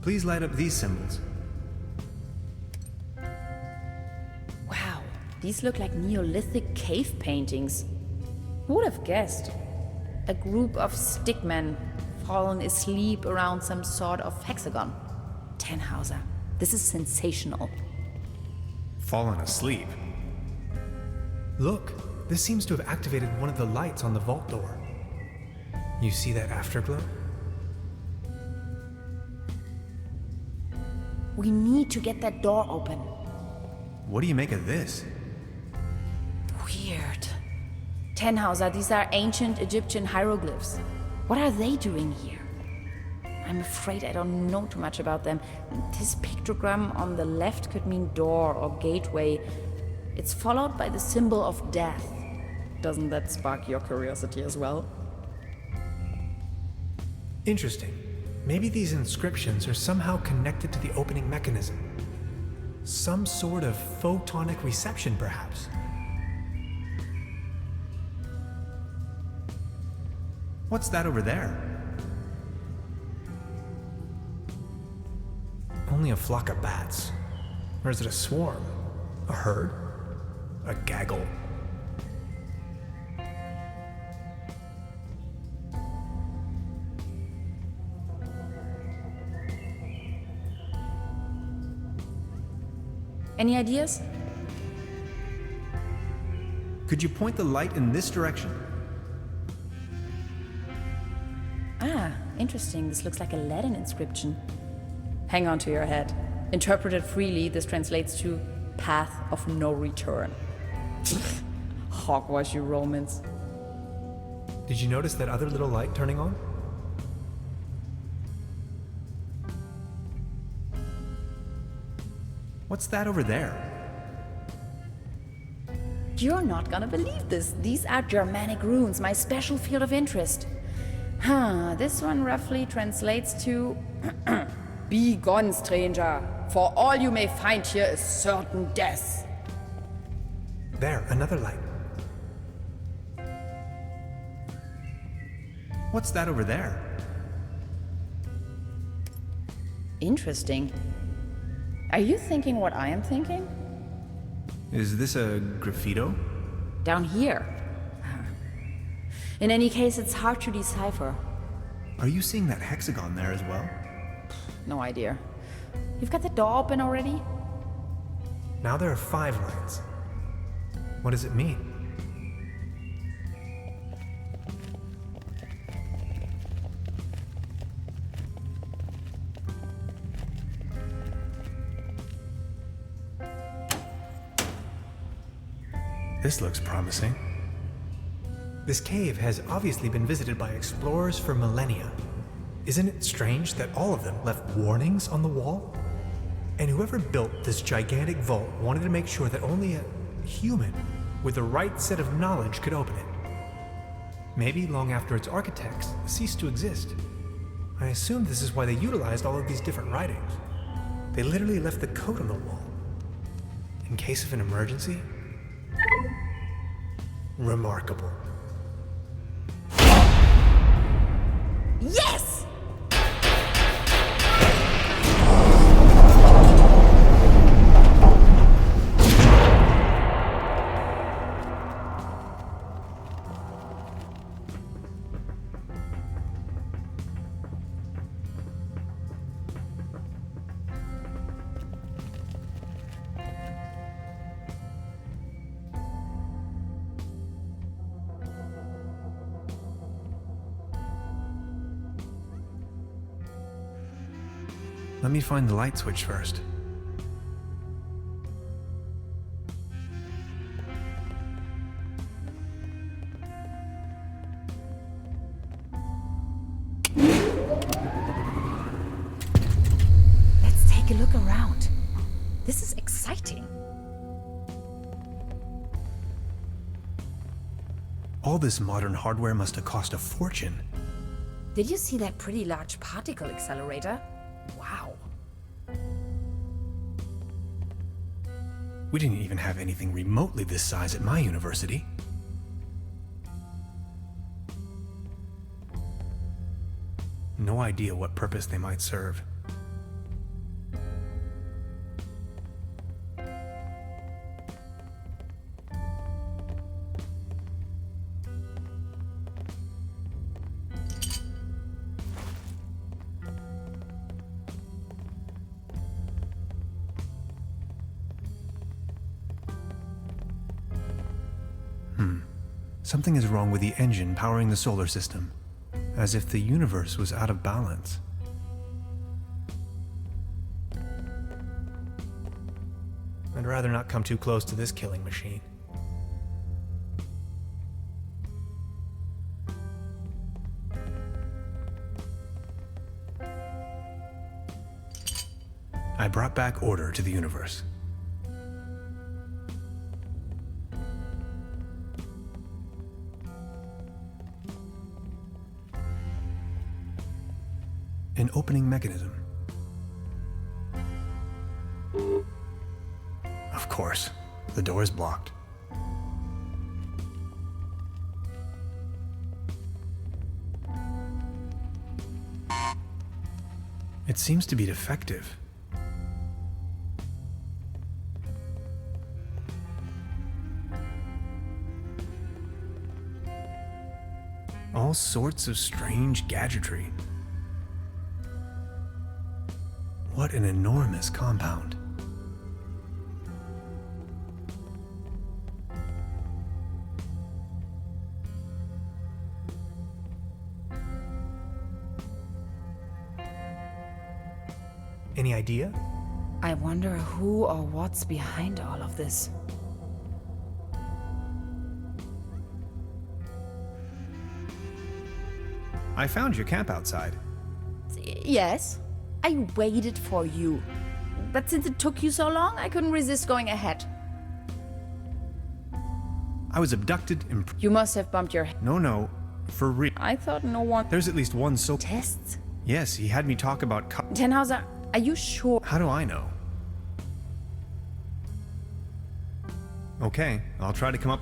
Please light up these symbols. Wow, these look like Neolithic cave paintings. Who would have guessed? A group of stickmen fallen asleep around some sort of hexagon. Tannhauser, this is sensational. Fallen asleep? Look, this seems to have activated one of the lights on the vault door. You see that afterglow? We need to get that door open. What do you make of this? Weird. Tannhauser, these are ancient Egyptian hieroglyphs. What are they doing here? I'm afraid I don't know too much about them. This pictogram on the left could mean door or gateway. It's followed by the symbol of death. Doesn't that spark your curiosity as well? Interesting. Maybe these inscriptions are somehow connected to the opening mechanism. Some sort of photonic reception, perhaps. What's that over there? Only a flock of bats. Or is it a swarm? A herd? A gaggle? Any ideas? Could you point the light in this direction? Ah, interesting. This looks like a Latin inscription. Hang on to your head. Interpreted freely, this translates to path of no return. Hogwash, you Romans. Did you notice that other little light turning on? What's that over there? You're not gonna believe this. These are Germanic runes, my special field of interest. This one roughly translates to Be gone, stranger, for all you may find here is certain death. There, another light. What's that over there? Interesting. Are you thinking what I am thinking? Is this a graffito? Down here. In any case, it's hard to decipher. Are you seeing that hexagon there as well? No idea. You've got the door open already? Now there are 5 lights. What does it mean? This looks promising. This cave has obviously been visited by explorers for millennia. Isn't it strange that all of them left warnings on the wall? And whoever built this gigantic vault wanted to make sure that only a human with the right set of knowledge could open it. Maybe long after its architects ceased to exist. I assume this is why they utilized all of these different writings. They literally left the code on the wall. In case of an emergency? Remarkable. Yes! Let me find the light switch first. Let's take a look around. This is exciting. All this modern hardware must have cost a fortune. Did you see that pretty large particle accelerator? Wow. We didn't even have anything remotely this size at my university. No idea what purpose they might serve. Something is wrong with the engine powering the solar system, as if the universe was out of balance. I'd rather not come too close to this killing machine. I brought back order to the universe. An opening mechanism. Of course, the door is blocked. It seems to be defective. All sorts of strange gadgetry. What an enormous compound. Any idea? I wonder who or what's behind all of this. I found your camp outside. Yes, I waited for you. But since it took you so long, I couldn't resist going ahead. I was abducted You must have bumped your head. No, for real. I thought no one... There's at least one Tests? Yes, he had me talk about Tannhauser, are you sure? How do I know? Okay, I'll try to come up...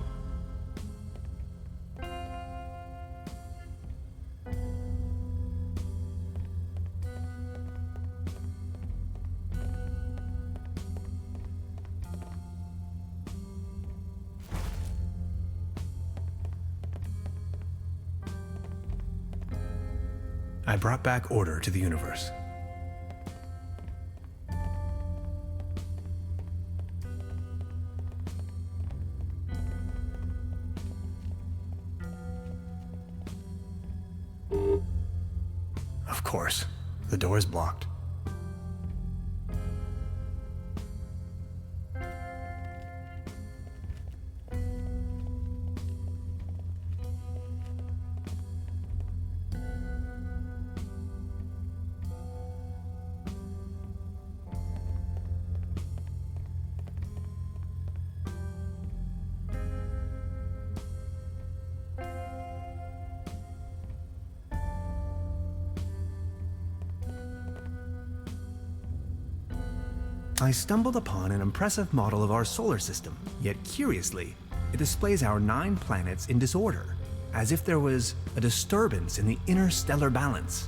I brought back order to the universe. Of course, the door is blocked. I stumbled upon an impressive model of our solar system, yet curiously, it displays our 9 planets in disorder, as if there was a disturbance in the interstellar balance.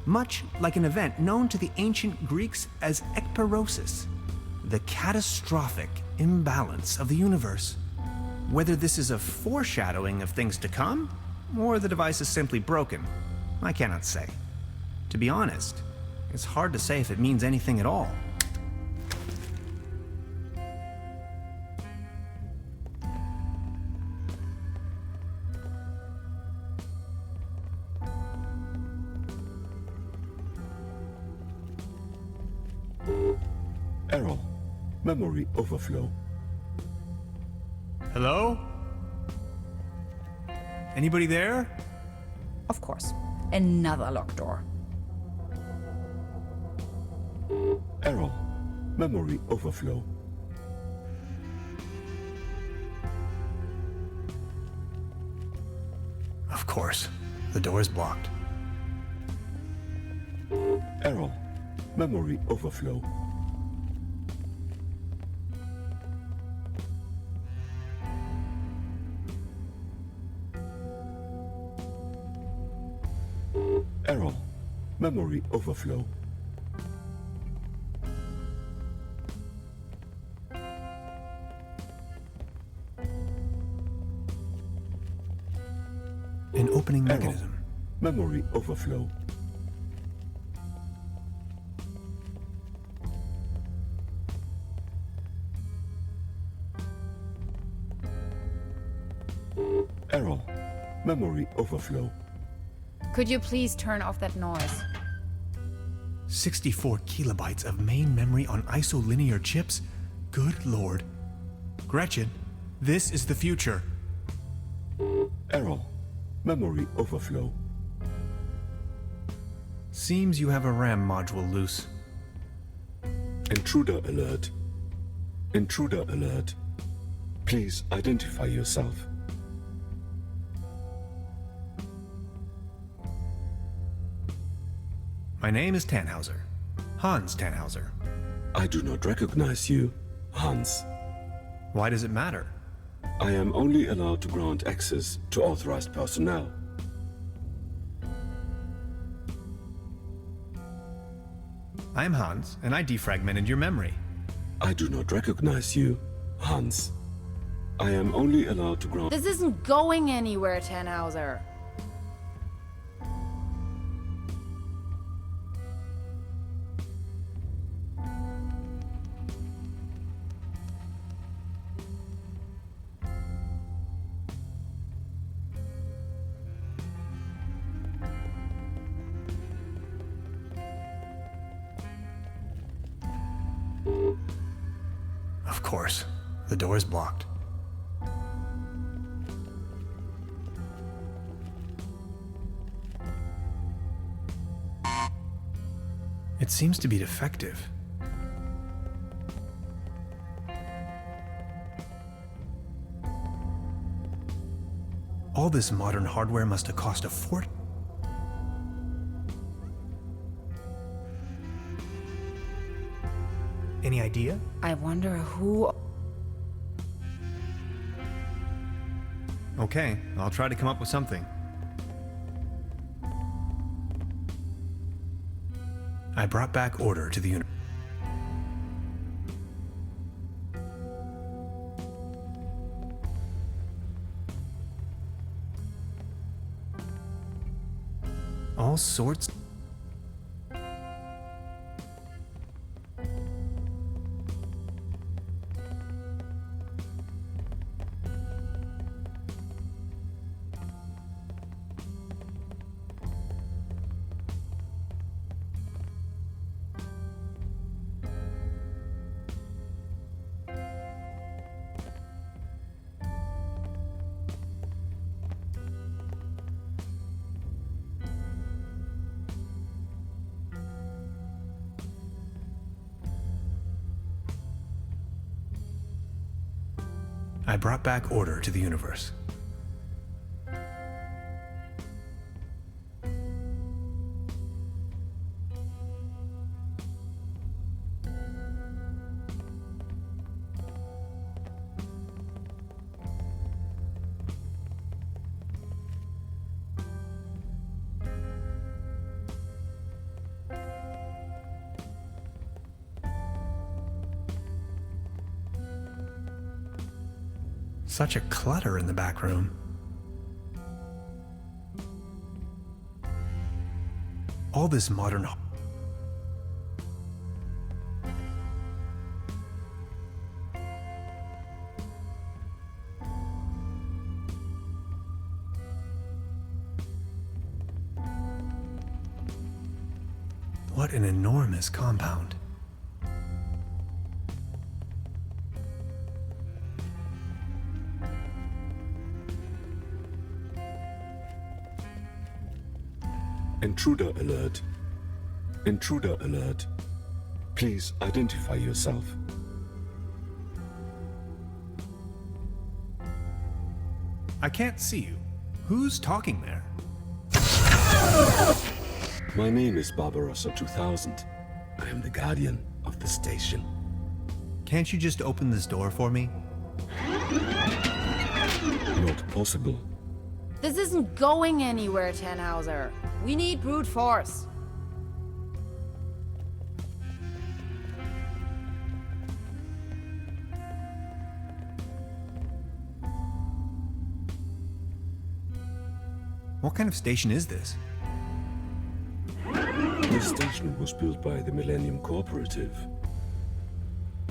Much like an event known to the ancient Greeks as ekperosis, the catastrophic imbalance of the universe. Whether this is a foreshadowing of things to come, or the device is simply broken, I cannot say. To be honest, it's hard to say if it means anything at all. Error. Memory overflow. Hello? Anybody there? Of course. Another locked door. Error. Memory overflow. Of course, the door is blocked. Error. Memory overflow. Error. Memory overflow. An opening Error. mechanism. Memory overflow. Error. Memory overflow. Could you please turn off that noise? 64 kilobytes of main memory on isolinear chips? Good lord. Gretchen, this is the future. Error. Memory overflow. Seems you have a RAM module loose. Intruder alert. Intruder alert. Please identify yourself. My name is Tannhauser. Hans Tannhauser. I do not recognize you, Hans. Why does it matter? I am only allowed to grant access to authorized personnel. I'm Hans, and I defragmented your memory. I do not recognize you, Hans. I am only allowed to grant... This isn't going anywhere, Tannhauser. Of course. The door is blocked. It seems to be defective. All this modern hardware must have cost a fortune. Any idea? I wonder who... Okay, I'll try to come up with something. I brought back order to the universe. All sorts. I brought back order to the universe. Such a clutter in the back room. All this modern... What an enormous compound. Intruder alert. Intruder alert. Please identify yourself. I can't see you. Who's talking there? My name is Barbarossa 2000. I am the guardian of the station. Can't you just open this door for me? Not possible. This isn't going anywhere, Tannhauser. We need brute force. What kind of station is this? The station was built by the Millennium Cooperative.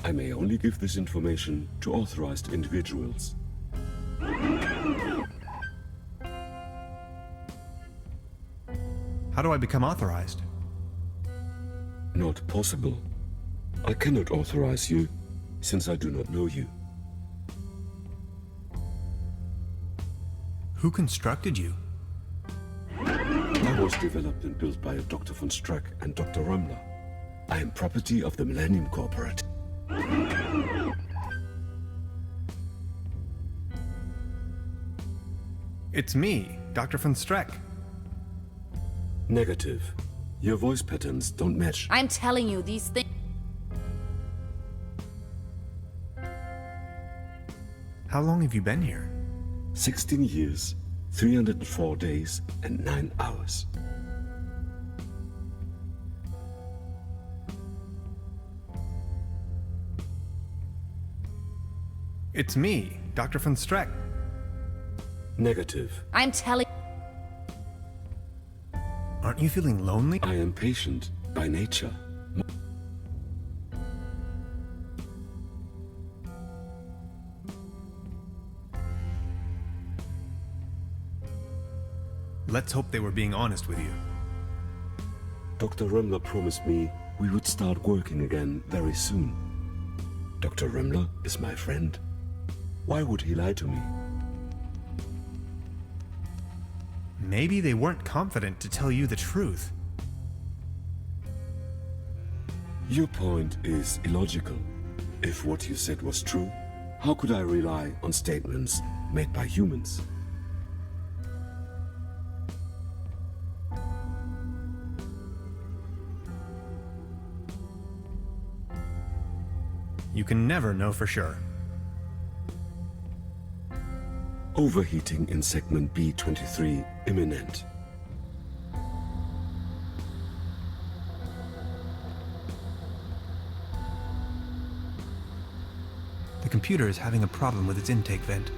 I may only give this information to authorized individuals. How do I become authorized? Not possible. I cannot authorize you, since I do not know you. Who constructed you? I was developed and built by Dr. von Strack and Dr. Römmler. I am property of the Millennium Corporate. It's me, Dr. von Strack. Negative. Your voice patterns don't match. I'm telling you, these things... How long have you been here? 16 years, 304 days, and 9 hours. It's me, Dr. von Strack. Negative. I'm telling... Aren't you feeling lonely? I am patient by nature. Let's hope they were being honest with you. Dr. Römmler promised me we would start working again very soon. Dr. Römmler is my friend. Why would he lie to me? Maybe they weren't confident to tell you the truth. Your point is illogical. If what you said was true, how could I rely on statements made by humans? You can never know for sure. Overheating in segment B23 imminent. The computer is having a problem with its intake vent.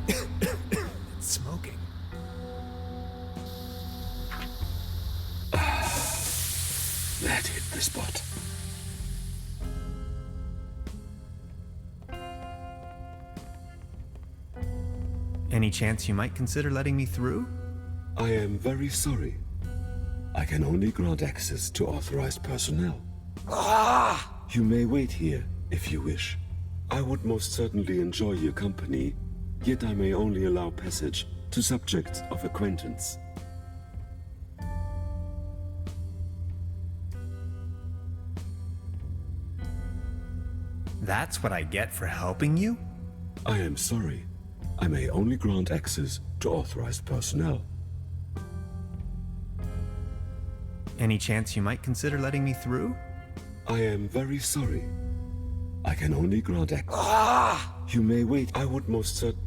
It's smoking. That hit the spot. Any chance you might consider letting me through? I am very sorry. I can only grant access to authorized personnel. You may wait here if you wish. I would most certainly enjoy your company, yet I may only allow passage to subjects of acquaintance. That's what I get for helping you? I am sorry. I may only grant access to authorized personnel. Any chance you might consider letting me through? I am very sorry. I can only grant access. You may wait. I would most certainly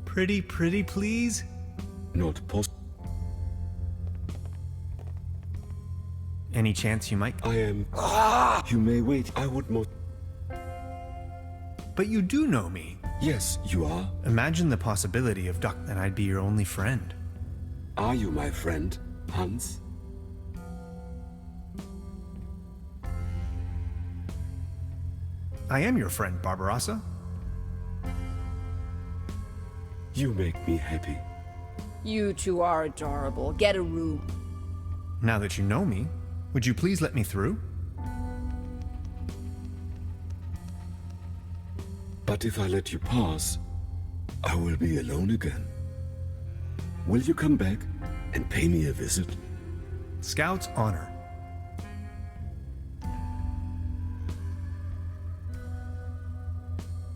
Pretty, please? not possible. Any chance you might... I am... You may wait. I would most... But you do know me. Yes, you are. Imagine the possibility of and I'd be your only friend. Are you my friend, Hans? I am your friend, Barbarossa. You make me happy. You two are adorable. Get a room. Now that you know me, would you please let me through? But if I let you pass, I will be alone again. Will you come back and pay me a visit? Scout's honor.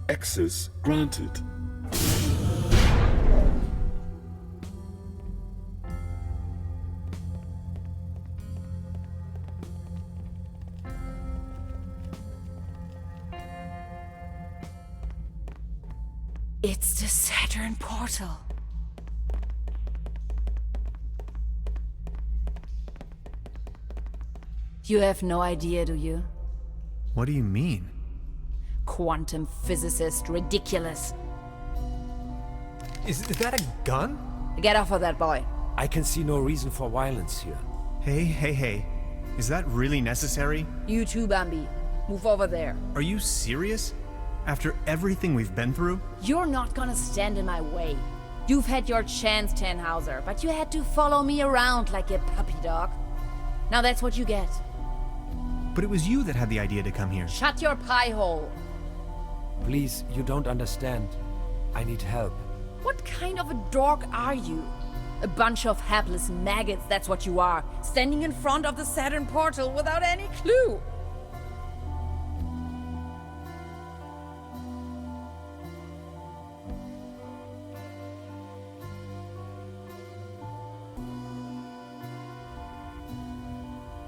Access granted. It's the Saturn portal. You have no idea, do you? What do you mean? Quantum physicist, ridiculous. Is that a gun? Get off of that boy. I can see no reason for violence here. Hey. Is that really necessary? You too, Bambi. Move over there. Are you serious? After everything we've been through? You're not gonna stand in my way. You've had your chance, Tannhauser, but you had to follow me around like a puppy dog. Now that's what you get. But it was you that had the idea to come here. Shut your pie hole. Please, you don't understand. I need help. What kind of a dork are you? A bunch of hapless maggots, that's what you are. Standing in front of the Saturn portal without any clue.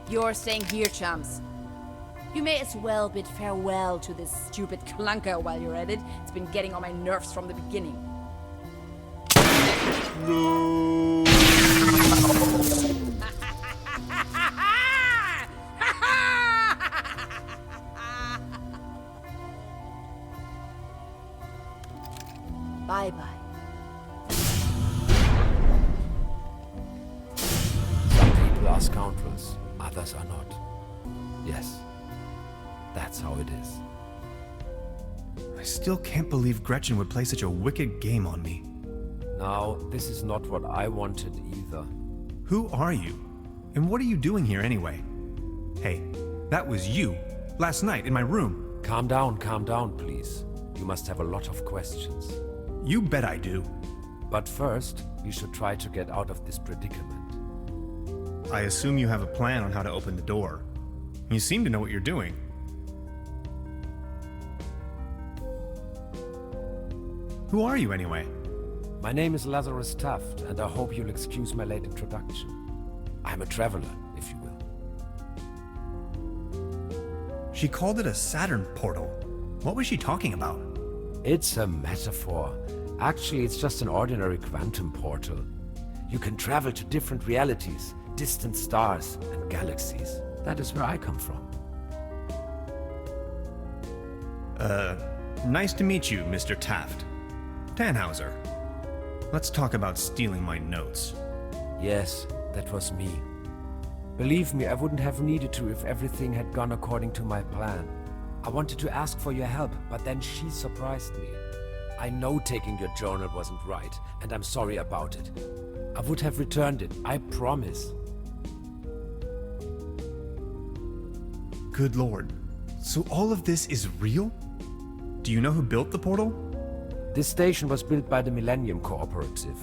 You're staying here, chums. You may as well bid farewell to this stupid clunker while you're at it. It's been getting on my nerves from the beginning. No! Bye-bye. Some people are scoundrels, others are not. Yes, that's how it is. I still can't believe Gretchen would play such a wicked game on me. Now, this is not what I wanted either. Who are you? And what are you doing here anyway? Hey, that was you, last night in my room. Calm down, please. You must have a lot of questions. You bet I do. But first, we should try to get out of this predicament. I assume you have a plan on how to open the door. You seem to know what you're doing. Who are you anyway? My name is Lazarus Taft, and I hope you'll excuse my late introduction. I'm a traveler, if you will. She called it a Saturn portal. What was she talking about? It's a metaphor. Actually, it's just an ordinary quantum portal. You can travel to different realities, distant stars, and galaxies. That is where I come from. Nice to meet you, Mr. Taft. Tannhauser. Let's talk about stealing my notes. Yes, that was me. Believe me, I wouldn't have needed to if everything had gone according to my plan. I wanted to ask for your help, but then she surprised me. I know taking your journal wasn't right, and I'm sorry about it. I would have returned it, I promise. Good lord. So all of this is real? Do you know who built the portal? This station was built by the Millennium Cooperative.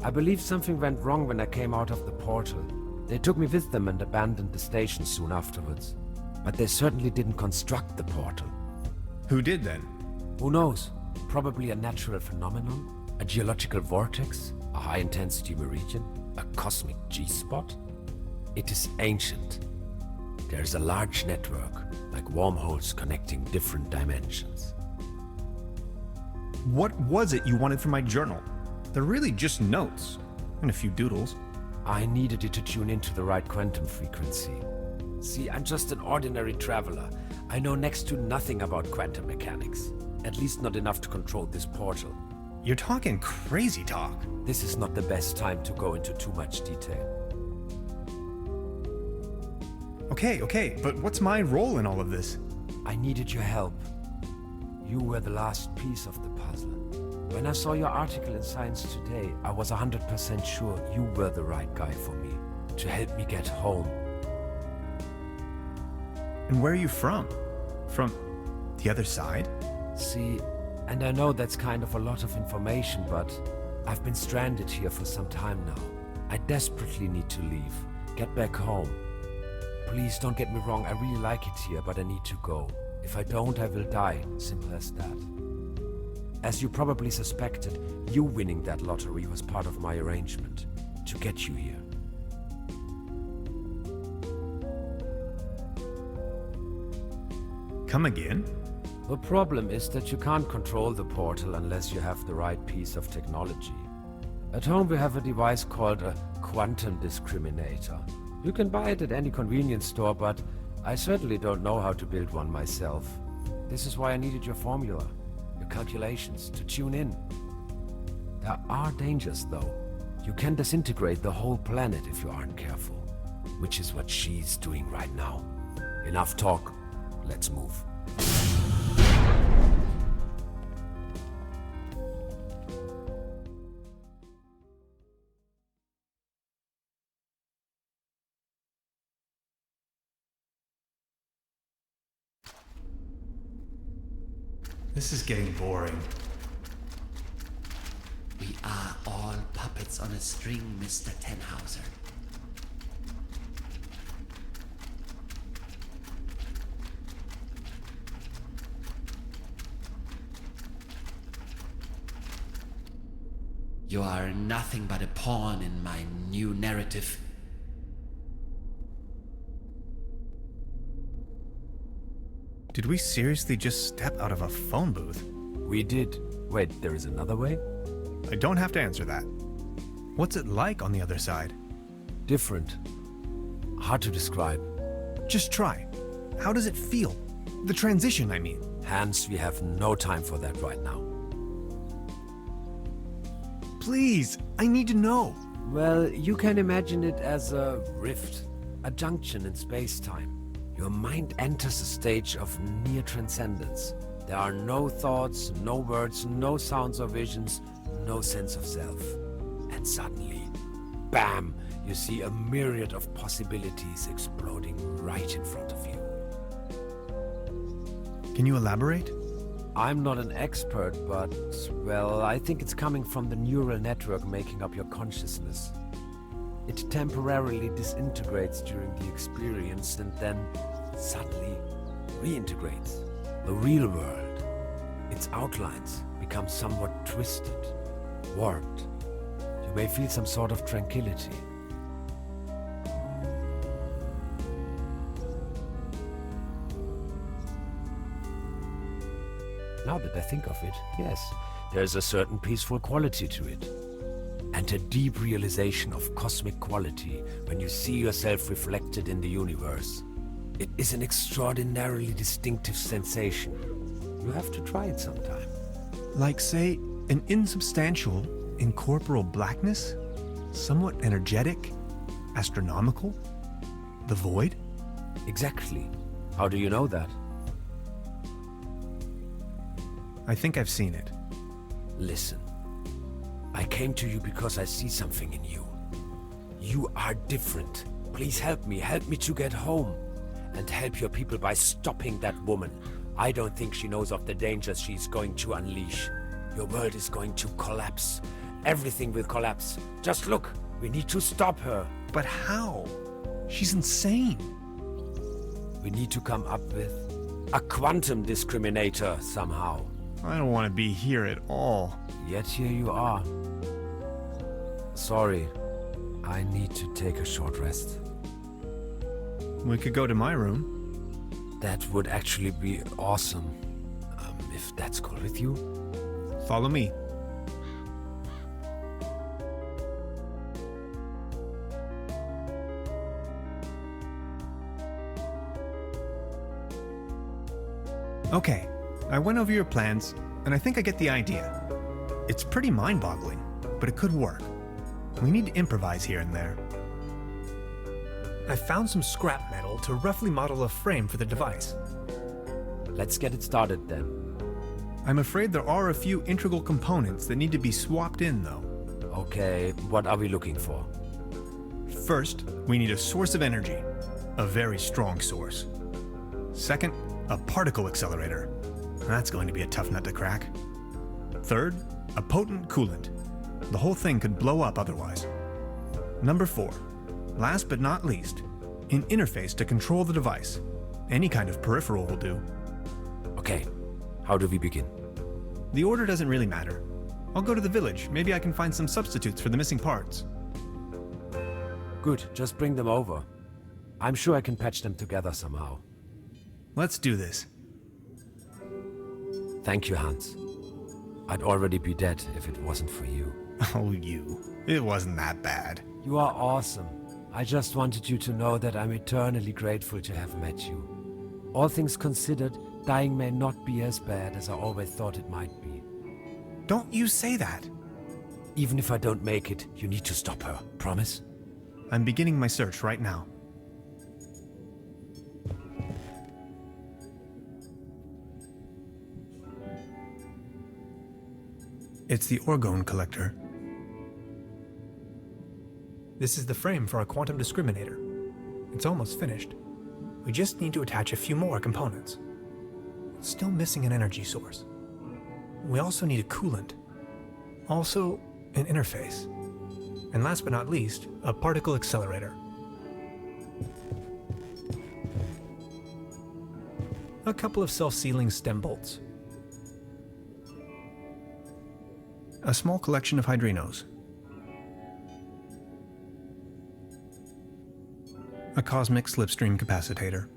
I believe something went wrong when I came out of the portal. They took me with them and abandoned the station soon afterwards. But they certainly didn't construct the portal. Who did then? Who knows? Probably a natural phenomenon? A geological vortex? A high-intensity meridian? A cosmic G-spot? It is ancient. There is a large network, like wormholes connecting different dimensions. What was it you wanted from my journal? They're really just notes, and a few doodles. I needed it to tune into the right quantum frequency. See, I'm just an ordinary traveler. I know next to nothing about quantum mechanics. At least not enough to control this portal. You're talking crazy talk. This is not the best time to go into too much detail. Okay, but what's my role in all of this? I needed your help. You were the last piece of the puzzle. When I saw your article in Science Today, I was 100% sure you were the right guy for me, to help me get home. And where are you from? From the other side? See, and I know that's kind of a lot of information, but I've been stranded here for some time now. I desperately need to leave, get back home. Please don't get me wrong, I really like it here, but I need to go. If I don't, I will die. Simple as that. As you probably suspected, you winning that lottery was part of my arrangement to get you here. Come again? The problem is that you can't control the portal unless you have the right piece of technology. At home we have a device called a quantum discriminator. You can buy it at any convenience store, but I certainly don't know how to build one myself. This is why I needed your formula, your calculations, to tune in. There are dangers, though. You can disintegrate the whole planet if you aren't careful. Which is what she's doing right now. Enough talk. Let's move. This is getting boring. We are all puppets on a string, Mr. Tenhauser. You are nothing but a pawn in my new narrative. Did we seriously just step out of a phone booth? We did. Wait, there is another way? I don't have to answer that. What's it like on the other side? Different. Hard to describe. Just try. How does it feel? The transition, I mean. Hans, we have no time for that right now. Please, I need to know. Well, you can imagine it as a rift, a junction in space-time. Your mind enters a stage of near transcendence. There are no thoughts, no words, no sounds or visions, no sense of self. And suddenly, bam, you see a myriad of possibilities exploding right in front of you. Can you elaborate? I'm not an expert, but, well, I think it's coming from the neural network making up your consciousness. It temporarily disintegrates during the experience and then suddenly reintegrates. The real world, its outlines become somewhat twisted, warped. You may feel some sort of tranquility. Now that I think of it, yes, there's a certain peaceful quality to it. And a deep realization of cosmic quality when you see yourself reflected in the universe. It is an extraordinarily distinctive sensation. You have to try it sometime. Like, say, an insubstantial, incorporeal blackness? Somewhat energetic? Astronomical? The void? Exactly. How do you know that? I think I've seen it. Listen. I came to you because I see something in you. You are different. Please help me to get home. And help your people by stopping that woman. I don't think she knows of the dangers she's going to unleash. Your world is going to collapse. Everything will collapse. Just look, we need to stop her. But how? She's insane. We need to come up with a quantum discriminator somehow. I don't want to be here at all. Yet here you are. Sorry, I need to take a short rest. We could go to my room. That would actually be awesome. If that's cool with you. Follow me. Okay, I went over your plans, and I think I get the idea. It's pretty mind-boggling, but it could work. We need to improvise here and there. I found some scrap metal to roughly model a frame for the device. Let's get it started then. I'm afraid there are a few integral components that need to be swapped in, though. Okay, what are we looking for? First, we need a source of energy, a very strong source. Second, a particle accelerator. That's going to be a tough nut to crack. Third, a potent coolant. The whole thing could blow up otherwise. Number 4, last but not least, an interface to control the device. Any kind of peripheral will do. Okay, how do we begin? The order doesn't really matter. I'll go to the village. Maybe I can find some substitutes for the missing parts. Good, just bring them over. I'm sure I can patch them together somehow. Let's do this. Thank you, Hans. I'd already be dead if it wasn't for you. Oh, you. It wasn't that bad. You are awesome. I just wanted you to know that I'm eternally grateful to have met you. All things considered, dying may not be as bad as I always thought it might be. Don't you say that. Even if I don't make it, you need to stop her. Promise? I'm beginning my search right now. It's the orgone collector. This is the frame for our quantum discriminator. It's almost finished. We just need to attach a few more components. Still missing an energy source. We also need a coolant. Also, an interface. And last but not least, a particle accelerator. A couple of self-sealing stem bolts. A small collection of hydrinos. A cosmic slipstream capacitator.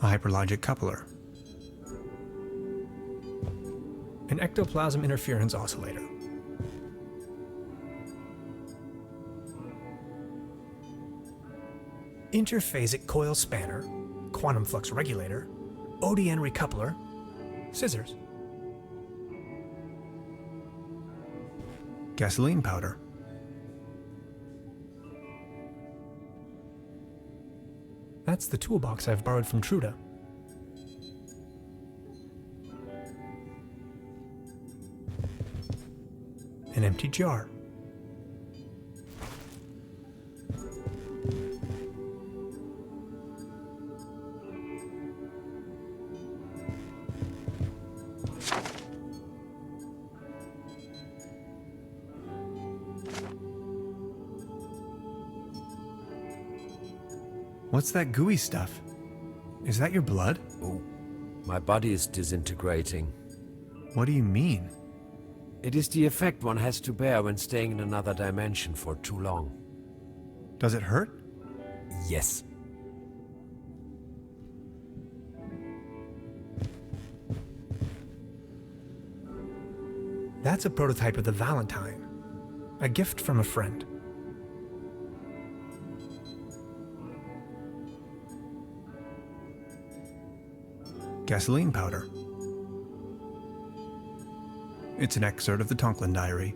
A hyperlogic coupler. An ectoplasm interference oscillator. Interphasic coil spanner, quantum flux regulator, ODN recoupler, scissors. Gasoline powder. That's the toolbox I've borrowed from Truda. An empty jar. What's that gooey stuff? Is that your blood? Oh, my body is disintegrating. What do you mean? It is the effect one has to bear when staying in another dimension for too long. Does it hurt? Yes. That's a prototype of the Valentine. A gift from a friend. Gasoline powder. It's an excerpt of the Tonklin diary.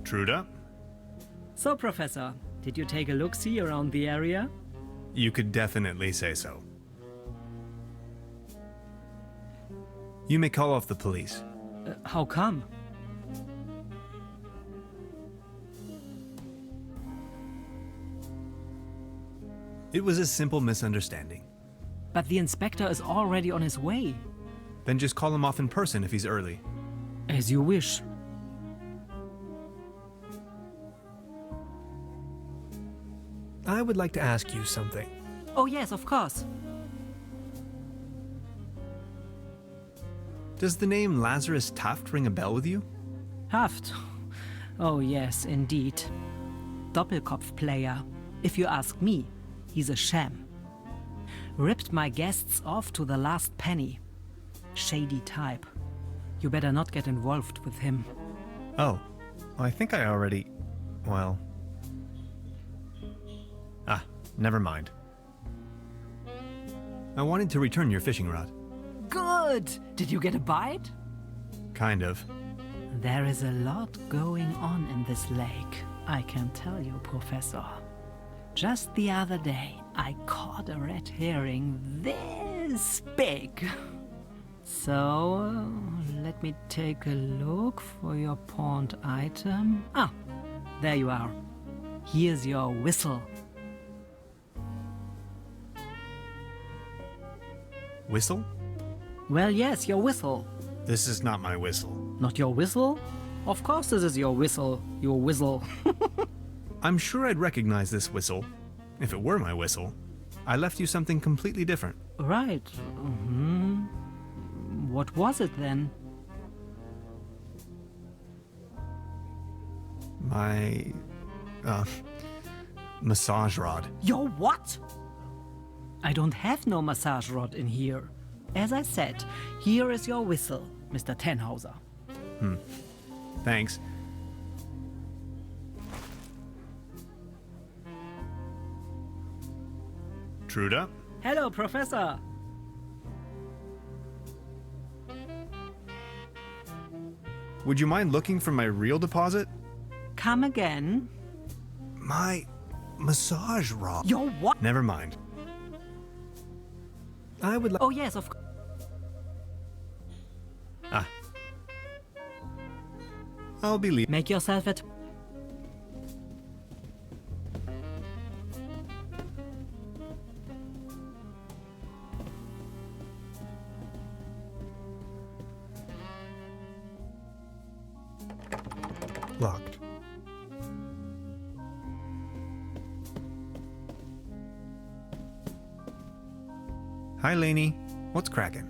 Truda? So, Professor, did you take a look-see around the area? You could definitely say so. You may call off the police. How come? It was a simple misunderstanding. But the inspector is already on his way. Then just call him off in person if he's early. As you wish. I would like to ask you something. Oh yes, of course. Does the name Lazarus Taft ring a bell with you? Haft. Oh yes, indeed. Doppelkopf player. If you ask me, he's a sham. Ripped my guests off to the last penny. Shady type. You better not get involved with him. Oh, I think I already... well... Ah, never mind. I wanted to return your fishing rod. Good! Did you get a bite? Kind of. There is a lot going on in this lake, I can tell you, Professor. Just the other day, I caught a red herring this big. So, let me take a look for your pawned item. Ah, there you are. Here's your whistle. Whistle? Well, yes, your whistle. This is not my whistle. Not your whistle? Of course this is your whistle, your whistle. I'm sure I'd recognize this whistle, if it were my whistle. I left you something completely different. Right. What was it then? My... massage rod. Your what? I don't have no massage rod in here. As I said, here is your whistle, Mr. Tannhauser. Thanks. Truda? Hello, Professor. Would you mind looking for my real deposit? Come again. My massage rock. Your what? Never mind. I would like. Oh, yes, of course. Ah. I'll be leaving. Make yourself at... Locked. Hi, Lainey. What's cracking?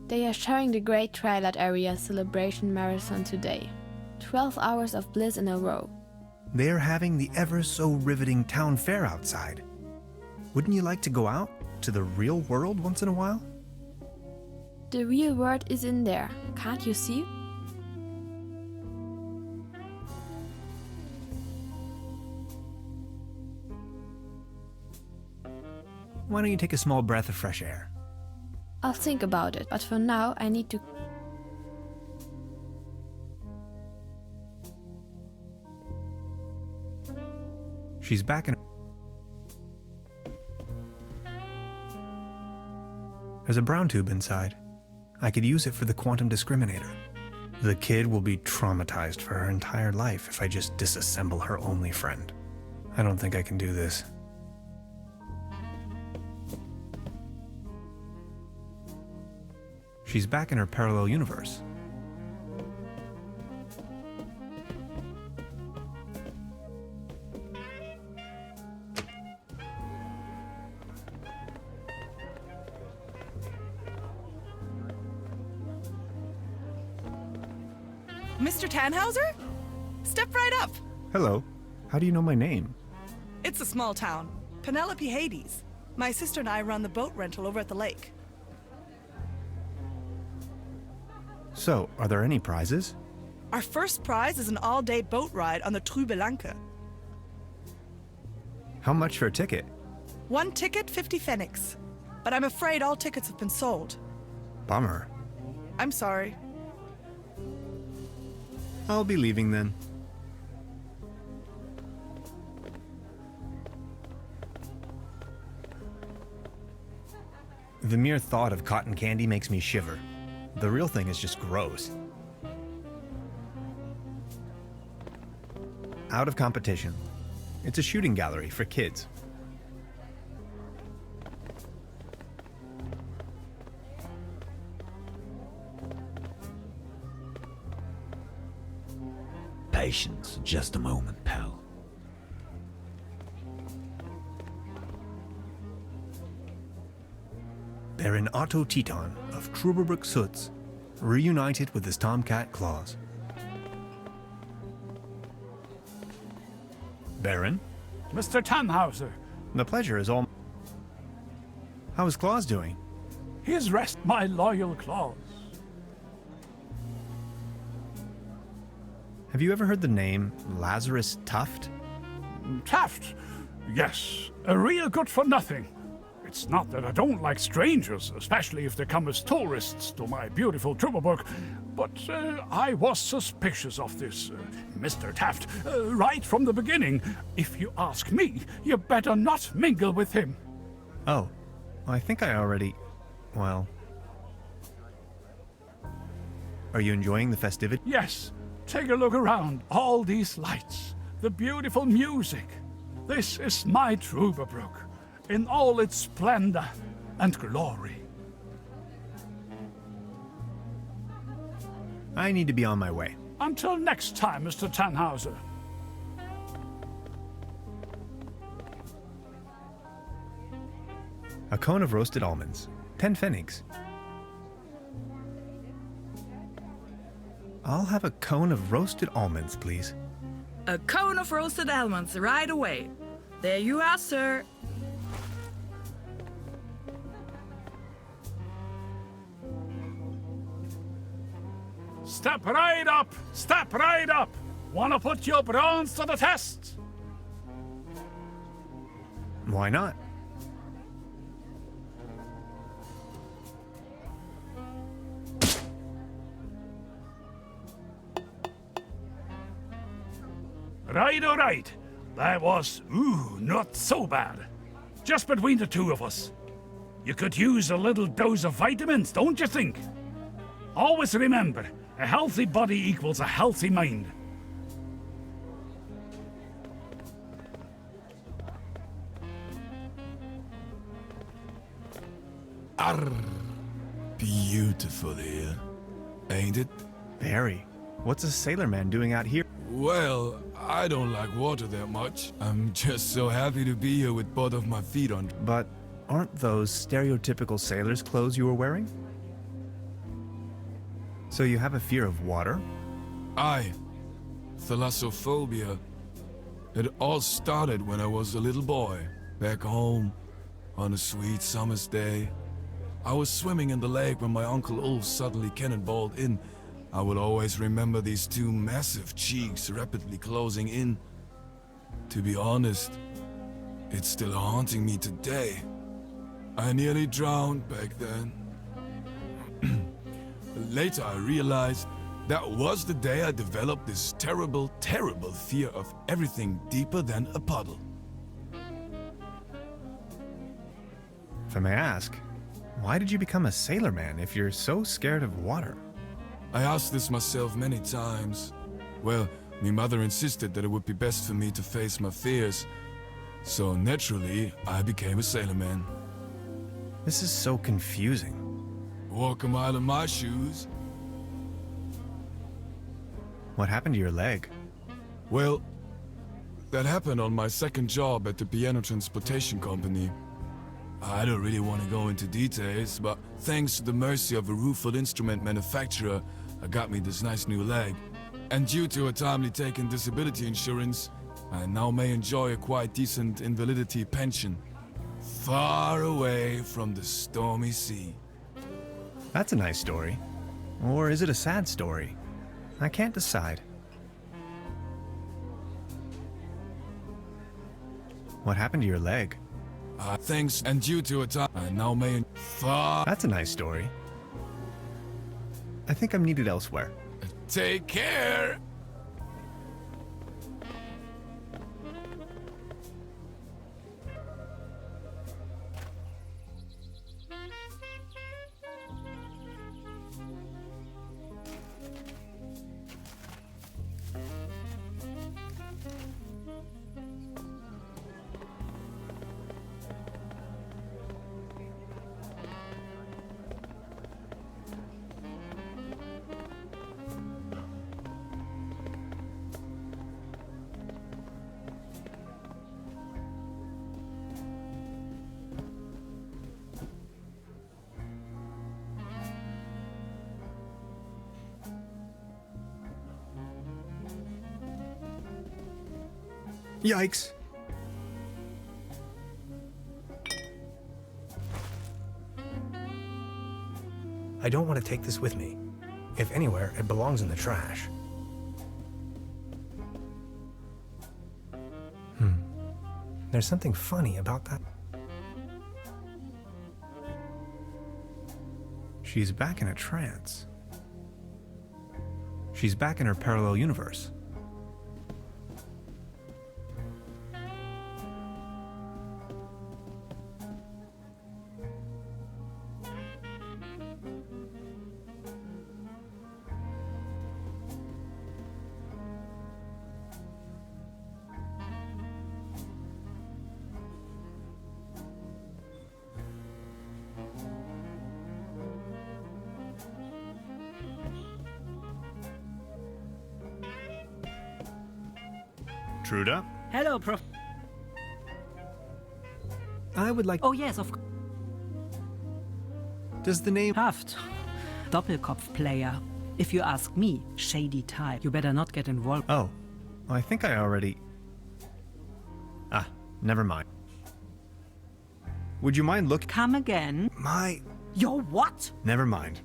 They are showing the Great Twilight Area Celebration Marathon today. 12 hours of bliss in a row. They're having the ever so riveting town fair outside. Wouldn't you like to go out to the real world once in a while? The real world is in there, can't you see? Why don't you take a small breath of fresh air? I'll think about it, but for now I need to... She's back in. There's a brown tube inside. I could use it for the quantum discriminator. The kid will be traumatized for her entire life if I just disassemble her only friend. I don't think I can do this. She's back in her parallel universe. Mr. Tannhauser? Step right up. Hello. How do you know my name? It's a small town. Penelope Hades. My sister and I run the boat rental over at the lake. So, are there any prizes? Our first prize is an all-day boat ride on the Truberbrook. How much for a ticket? One ticket, 50 pfennigs. But I'm afraid all tickets have been sold. Bummer. I'm sorry. I'll be leaving then. The mere thought of cotton candy makes me shiver. The real thing is just gross. Out of competition. It's a shooting gallery for kids. Patience, just a moment, pal. Baron Otto Teton of Truberbrook Soots, reunited with his tomcat claws. Baron, Mr. Tannhauser, the pleasure is all. How is Claus doing? his rest my loyal claws. Have you ever heard the name Lazarus Tuft? Taft, yes, a real good for nothing. It's not that I don't like strangers, especially if they come as tourists to my beautiful Truberbrook, but I was suspicious of this Mr. Taft right from the beginning. If you ask me, you better not mingle with him. Oh, I think I already. Well. Are you enjoying the festivity? Yes, take a look around. All these lights, the beautiful music. This is my Truberbrook, in all its splendor and glory. I need to be on my way. Until next time, Mr. Tannhauser. A cone of roasted almonds. 10 pfennigs. I'll have a cone of roasted almonds, please. A cone of roasted almonds right away. There you are, sir. Step right up! Step right up! Wanna put your brains to the test? Why not? Right, all right. That was, not so bad. Just between the two of us. You could use a little dose of vitamins, don't you think? Always remember, a healthy body equals a healthy mind. Arr, beautiful here, ain't it? Very. What's a sailor man doing out here? Well, I don't like water that much. I'm just so happy to be here with both of my feet on. But aren't those stereotypical sailor's clothes you were wearing? So you have a fear of water? Aye. Thalassophobia. It all started when I was a little boy, back home, on a sweet summer's day. I was swimming in the lake when my Uncle Ulf suddenly cannonballed in. I will always remember these two massive cheeks rapidly closing in. To be honest, it's still haunting me today. I nearly drowned back then. Later I realized that was the day I developed this terrible, terrible fear of everything deeper than a puddle. If I may ask, why did you become a sailor man if you're so scared of water? I asked this myself many times. Well, my mother insisted that it would be best for me to face my fears. So naturally, I became a sailor man. This is so confusing. Walk a mile in my shoes. What happened to your leg? Well, that happened on my second job at the piano transportation company. I don't really want to go into details, but thanks to the mercy of a rueful instrument manufacturer, I got me this nice new leg. And due to a timely taken disability insurance, I now may enjoy a quite decent invalidity pension. Far away from the stormy sea. That's a nice story. Or is it a sad story? I can't decide. What happened to your leg? Thanks, and due to a time, I now may far. That's a nice story. I think I'm needed elsewhere. Take care! Yikes! I don't want to take this with me. If anywhere, it belongs in the trash. There's something funny about that. She's back in a trance. She's back in her parallel universe. Truda? Hello, Prof. I would like... Oh, yes, of course. Does the name... Haft. Doppelkopf player. If you ask me, shady type. You better not get involved. Oh, I think I already... Ah, never mind. Would you mind looking... Come again? My... Your what? Never mind.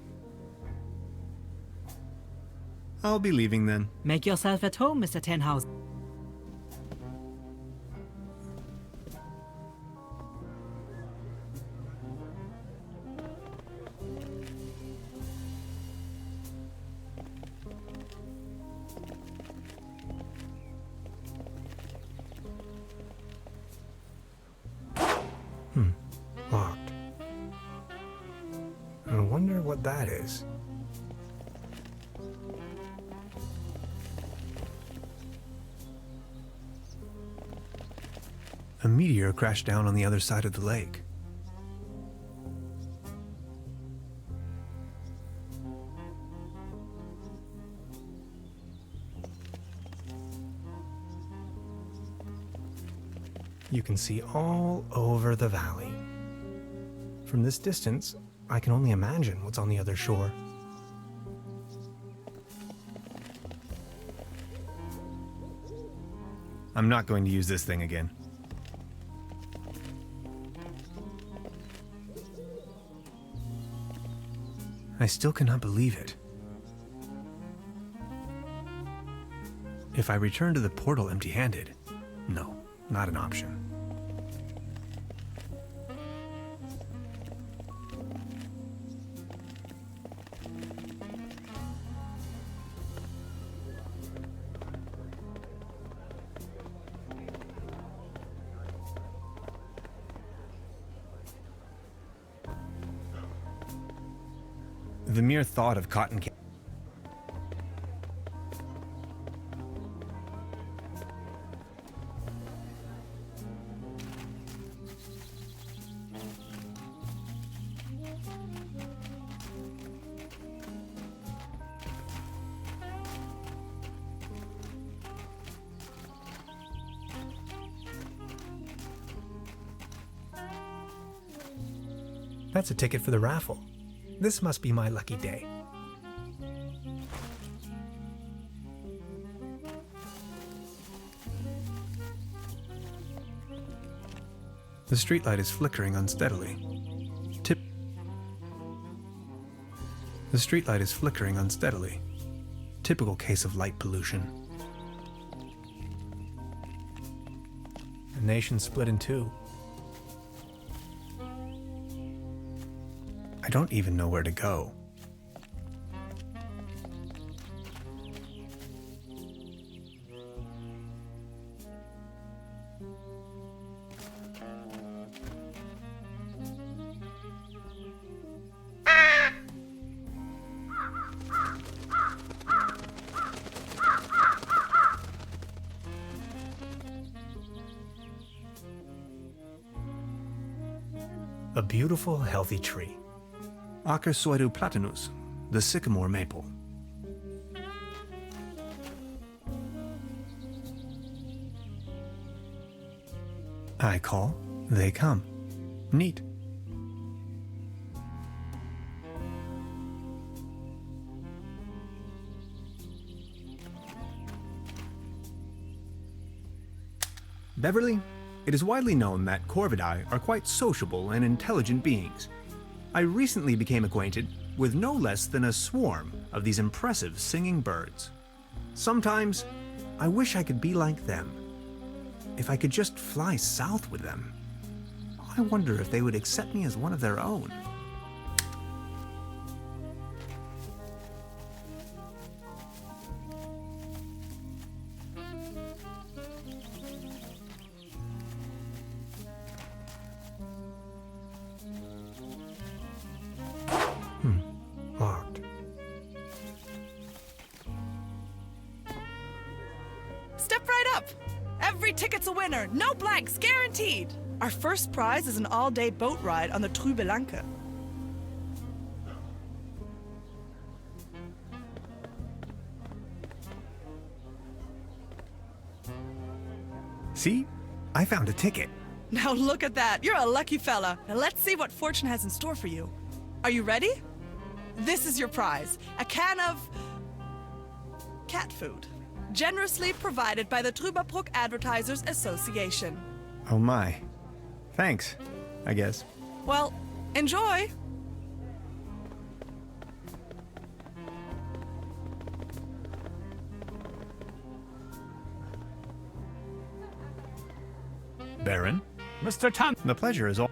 I'll be leaving then. Make yourself at home, Mr. Tenhausen. Locked. I wonder what that is. A meteor crashed down on the other side of the lake. You can see all over the valley. From this distance, I can only imagine what's on the other shore. I'm not going to use this thing again. I still cannot believe it. If I return to the portal empty-handed, no, not an option. The mere thought of cotton candy. That's a ticket for the raffle. This must be my lucky day. The streetlight is flickering unsteadily. The streetlight is flickering unsteadily. Typical case of light pollution. The nation split in two. I don't even know where to go. A beautiful, healthy tree. Acersoidu platanus, the sycamore maple. I call, they come. Neat. Beverly, it is widely known that Corvidae are quite sociable and intelligent beings. I recently became acquainted with no less than a swarm of these impressive singing birds. Sometimes, I wish I could be like them. If I could just fly south with them. I wonder if they would accept me as one of their own. Locked. Step right up! Every ticket's a winner, no blanks, guaranteed! Our first prize is an all-day boat ride on the Truberbrook. See? I found a ticket. Now look at that, you're a lucky fella. Now let's see what fortune has in store for you. Are you ready? This is your prize, a can of cat food, generously provided by the Truberbrook Advertisers Association. Oh my. Thanks, I guess. Well, enjoy! Baron. Mr. Tan. The pleasure is all.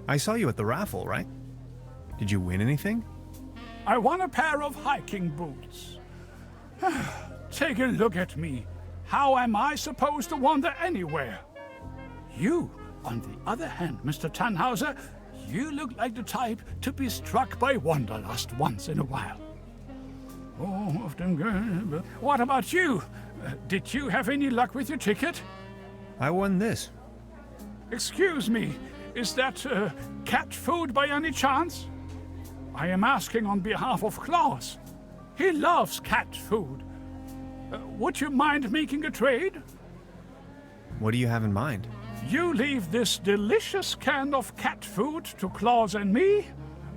I saw you at the raffle, right? Did you win anything? I won a pair of hiking boots. Take a look at me. How am I supposed to wander anywhere? You, on the other hand, Mr. Tannhauser, you look like the type to be struck by wanderlust once in a while. Oh, often good. What about you? Did you have any luck with your ticket? I won this. Excuse me, is that cat food by any chance? I am asking on behalf of Klaus. He loves cat food. Would you mind making a trade? What do you have in mind? You leave this delicious can of cat food to Klaus and me,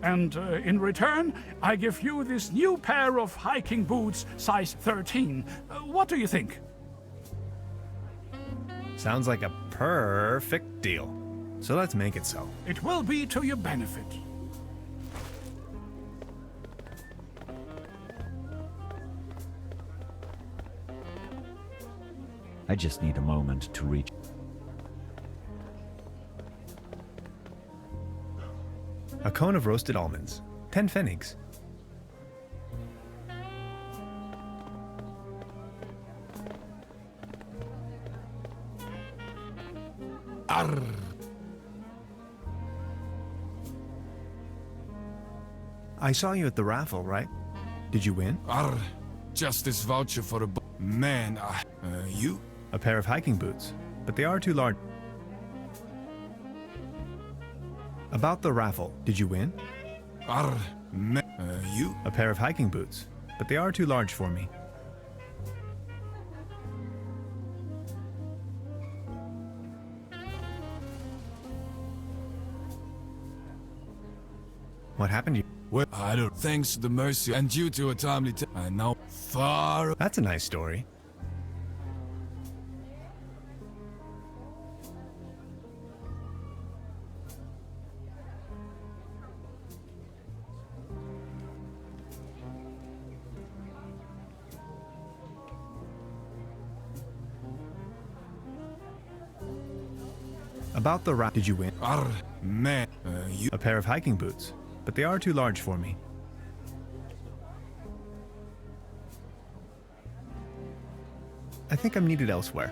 and in return, I give you this new pair of hiking boots, size 13. What do you think? Sounds like a perfect deal. So let's make it so. It will be to your benefit. I just need a moment to reach. A cone of roasted almonds. 10 pfennigs. Arr. I saw you at the raffle, right? Did you win? Arr. Just this voucher for a man, you? A pair of hiking boots, but they are too large. About the raffle, did you win? Arr. You? A pair of hiking boots, but they are too large for me. What happened to you? Well, I don't. Thanks to the mercy and due to a timely I now far. That's a nice story. About the raffle, did you win? Arr, man, you? A pair of hiking boots, but they are too large for me. I think I'm needed elsewhere.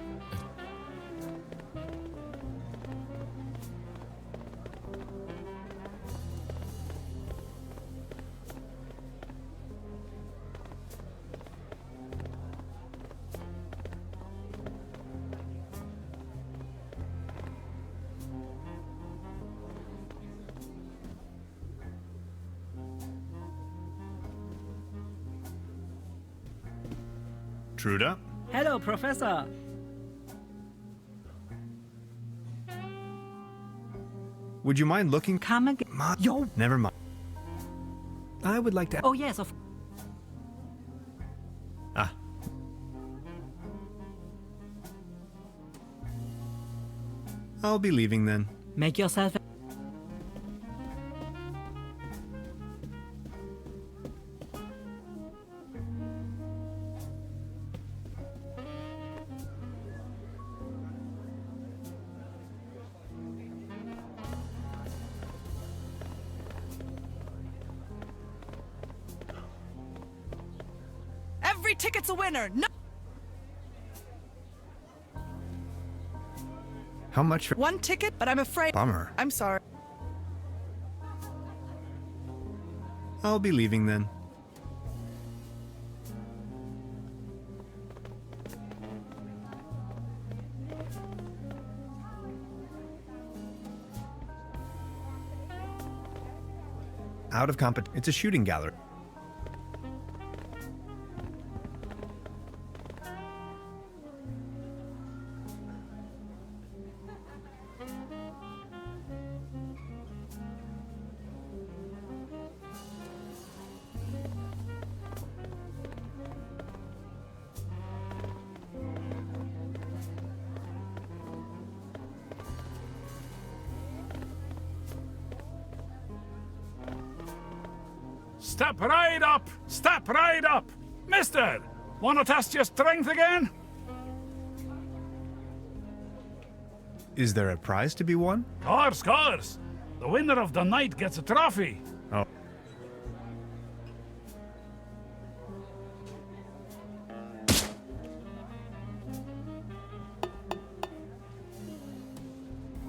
Truda? Hello, Professor. Would you mind looking? Come again. Yo. Never mind. I would like to. Oh yes, of. Ah. I'll be leaving then. Make yourself. Every ticket's a winner. No. How much for One ticket, but I'm afraid. Bummer. I'm sorry. I'll be leaving then. Out of competition. It's a shooting gallery. Step right up! Step right up! Mister, wanna test your strength again? Is there a prize to be won? Course. The winner of the night gets a trophy. Oh.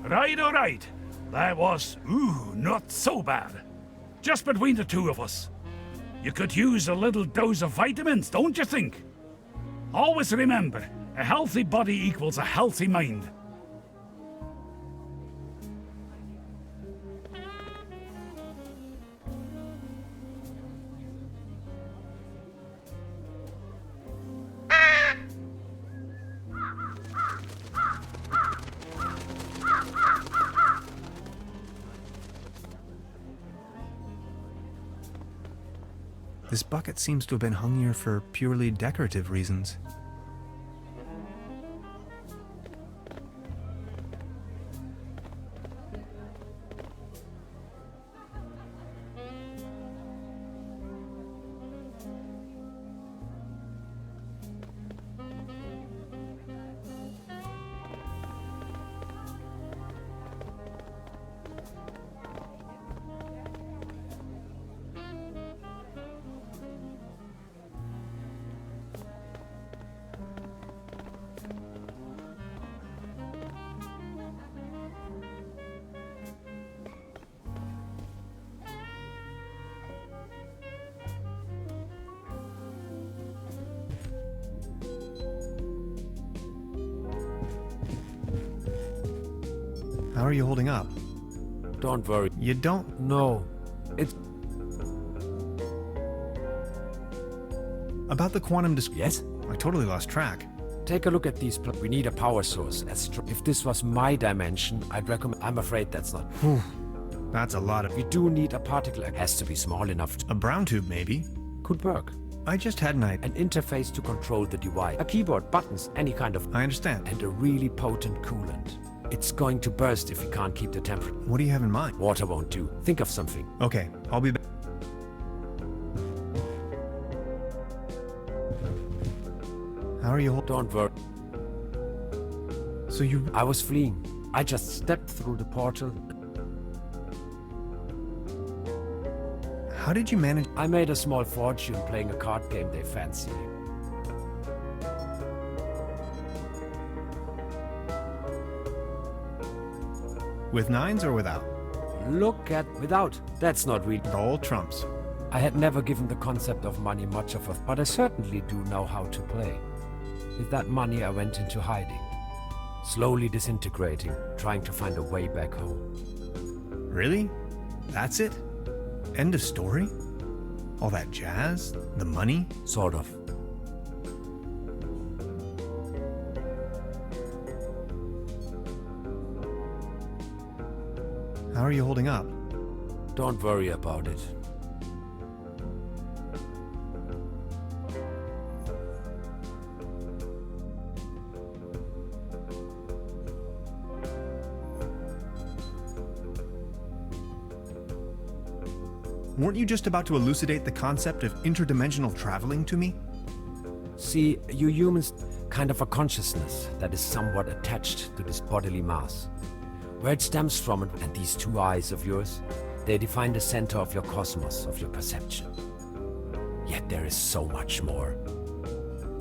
Right. That was, not so bad. Just between the two of us. You could use a little dose of vitamins, don't you think? Always remember, a healthy body equals a healthy mind. This bucket seems to have been hung here for purely decorative reasons. How are you holding up? Don't worry. You don't? No. It's... About the quantum Yes? I totally lost track. Take a look at these. We need a power source. If this was my dimension, I'd recommend... I'm afraid that's not... Whew. That's a lot of... We do need a particle. It has to be small enough to... A brown tube, maybe? Could work. I just had an interface to control the device. A keyboard, buttons, any kind of... I understand. And a really potent coolant. It's going to burst if we can't keep the temperature. What do you have in mind? Water won't do. Think of something. Okay, I'll be back. How are you Don't worry. So you... I was fleeing. I just stepped through the portal. How did you manage... I made a small fortune playing a card game they fancy. With nines or without? Look at... Without. That's not really... All trumps. I had never given the concept of money much of a... But I certainly do know how to play. With that money I went into hiding. Slowly disintegrating, trying to find a way back home. Really? That's it? End of story? All that jazz? The money? Sort of. How are you holding up? Don't worry about it. Weren't you just about to elucidate the concept of interdimensional traveling to me? See, you humans, kind of a consciousness that is somewhat attached to this bodily mass. Where it stems from, and these two eyes of yours, they define the center of your cosmos, of your perception. Yet there is so much more.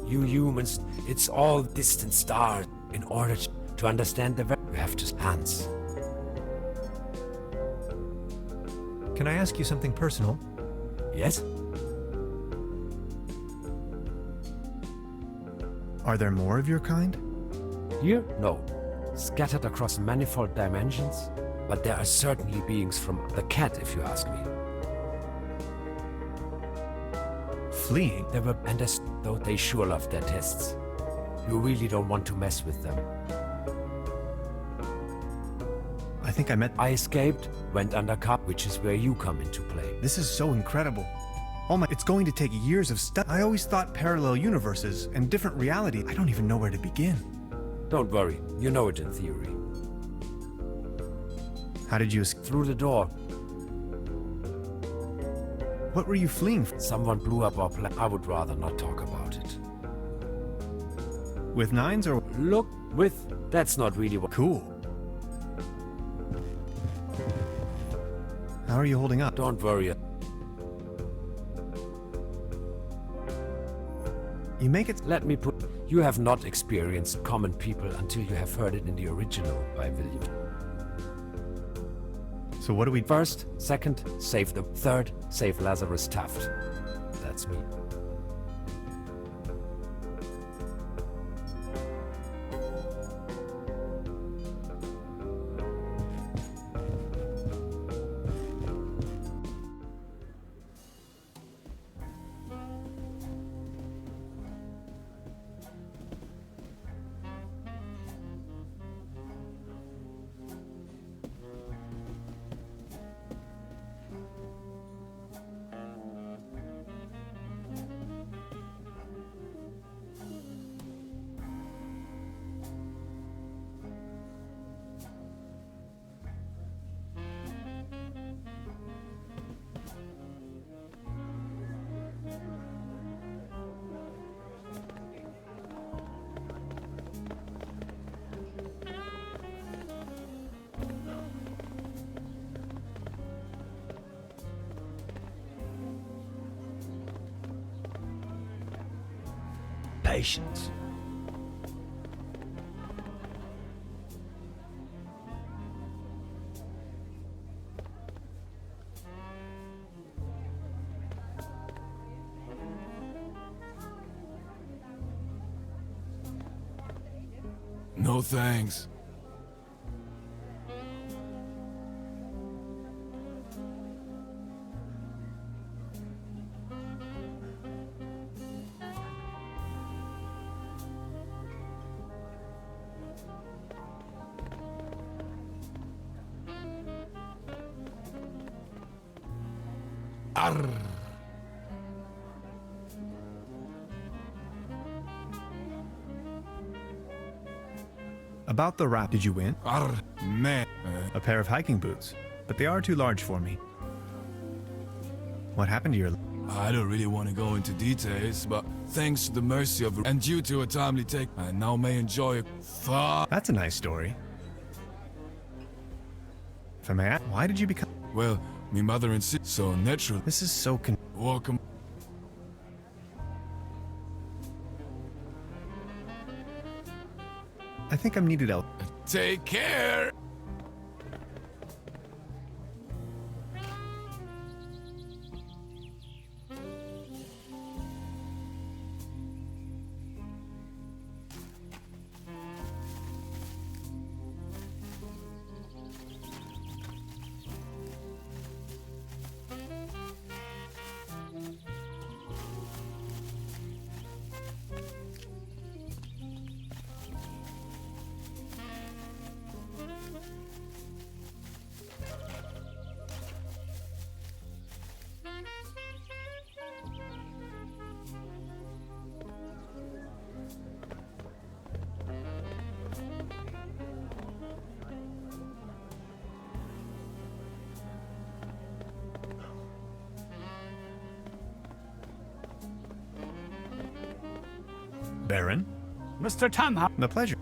You humans, it's all distant stars. In order to understand the you have to hands. Can I ask you something personal? Yes? Are there more of your kind? Here? No. Scattered across manifold dimensions, but there are certainly beings from the cat, if you ask me. Fleeing? They were, and as though they sure love their tests. You really don't want to mess with them. I think I met... I escaped, went undercover, which is where you come into play. This is so incredible. Oh my... It's going to take years of study. I always thought parallel universes and different reality. I don't even know where to begin. Don't worry, you know it in theory. How did you escape? Through the door. What were you fleeing from? Someone blew up our plan. I would rather not talk about it. With nines or... Look, with... That's not really what... Cool. How are you holding up? Don't worry. You make it... Let me put... You have not experienced common people until you have heard it in the original by William. So what do we... First, second, save them. Third, save Lazarus Taft. That's me. Patience. No thanks. Arr. About the wrap, did you win? Arr, man. A pair of hiking boots, but they are too large for me. What happened to your... I don't really want to go into details, but thanks to the mercy of and due to a timely take, I now may enjoy it. That's a nice story. If I may ask, why did you become... Well, me mother and sister, so natural. This is so Welcome. I think I'm needed out. Take care. Baron? Mr. Tannhaus. The pleasure.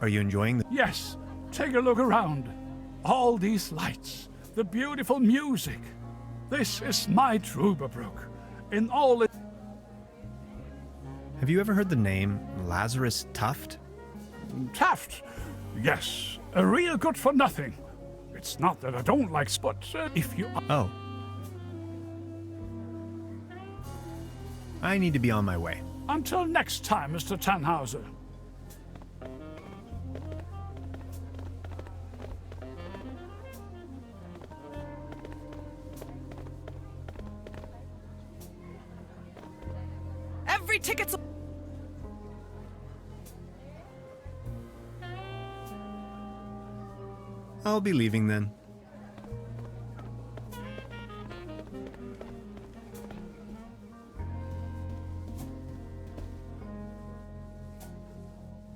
Are you enjoying the... Yes, take a look around. All these lights, the beautiful music. This is my Truberbrook. In all it... Have you ever heard the name Lazarus Taft? Taft? Yes, a real good for nothing. It's not that I don't like spots, if you... Oh. I need to be on my way. Until next time, Mr. Tannhauser. Every ticket's... I'll be leaving then.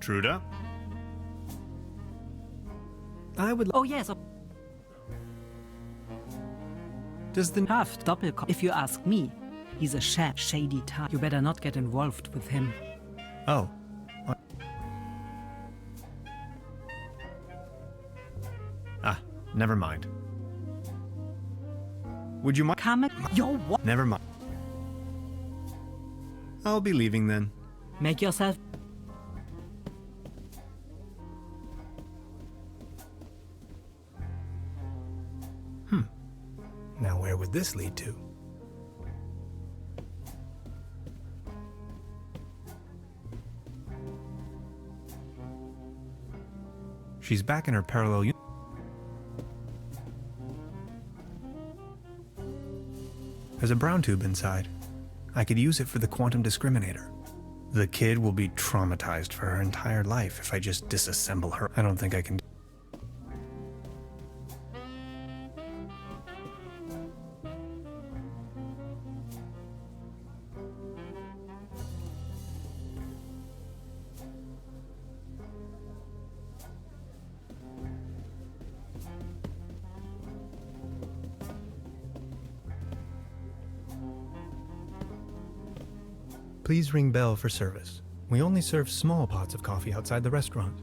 Truda? I would... Oh, yes. Does the... Taft Doppelkopf. If you ask me, he's a shady type. You better not get involved with him. Oh. Ah, Never mind. Would you mind? Come. Yo, what? Never mind. I'll be leaving then. Make yourself. Now where would this lead to? She's back in her parallel universe. There's a brown tube inside. I could use it for the quantum discriminator. The kid will be traumatized for her entire life if I just disassemble her. I don't think I can. Please ring bell for service. We only serve small pots of coffee outside the restaurant.